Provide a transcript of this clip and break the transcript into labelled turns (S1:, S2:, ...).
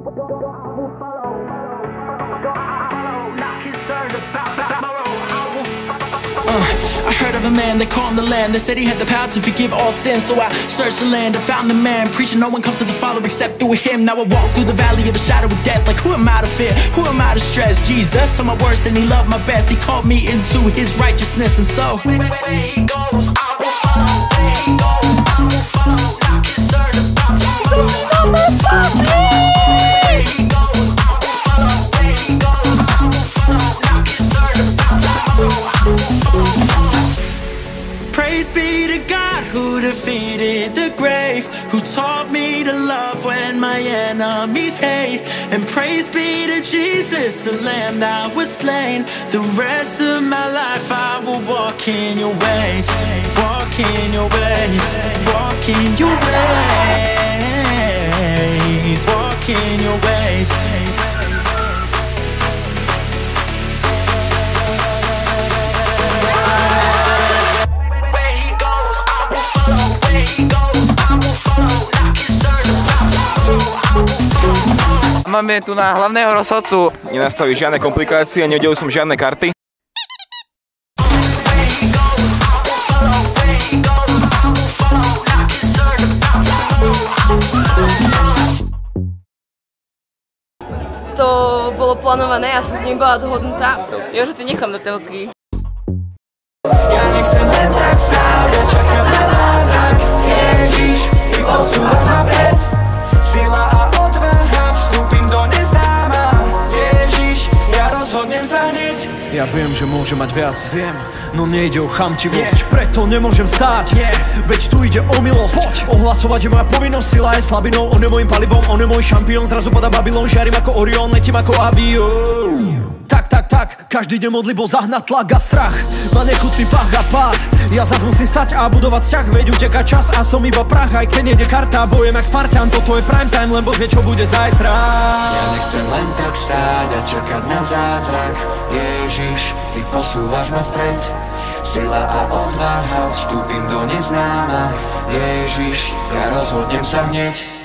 S1: I heard of a man, they call him the Lamb. They said he had the power to forgive all sins. So I searched the land and found the man, preaching no one comes to the Father except through him. Now I walk through the valley of the shadow of death. Like who am I to fear? Who am I to stress? Jesus, I'm my worst and he loved my best. He called me into his righteousness. And so where he goes, I will follow. Where he goes, I will follow. Not concerned about tomorrow. Where he goes, I will follow. Where he goes, I will follow. Not concerned about tomorrow. Praise be to God who defeated the grave, who taught me to love when my enemies hate. And praise be to Jesus, the Lamb that was slain. The rest of my life I will walk in your ways, walk in your ways, walk in your ways, walk in your ways.
S2: Máme tu na hlavného rozhodcu. Nenastali žiadne komplikácie, neudelil som žiadne karty.
S3: To bolo plánované, ja som s ním bola dohodnutá. Jožo, ty niekam do telky.
S4: Ja nechcem len tak stáť a čakať na zázrak. Ježiš, ty posúvaš ma vpred. Sila a odvaha, vstúpim do neznáma. Ježiš, ja rozhodnem sa hneď.
S5: Ja viem, že môže mať viac, viem, no nejde o chamtivosť, preto nemôžem stáť, veď tu ide o milosť. Ohlasovať je moja povinnosť, sila je slabinou, on je môjim palivom, on je môj šampión. Zrazu padá Babylon, žiarím ako Orion, letím ako avión. Tak, každý deň modlibo zahnať tlak a strach, má nechutný pach a pád. Ja zas musím stať a budovať vzťah, veď uteká čas a som iba prach. Aj keď nejde karta, bojem jak Spartan, toto je prime time, len Boh vie čo bude zajtra.
S4: Ja nechcem len tak stáť a čakať na zázrak. Ježiš, ty posúvaš ma vpred. Sila a odvaha, vstúpim do neznáma. Ježiš, ja rozhodnem sa hneď.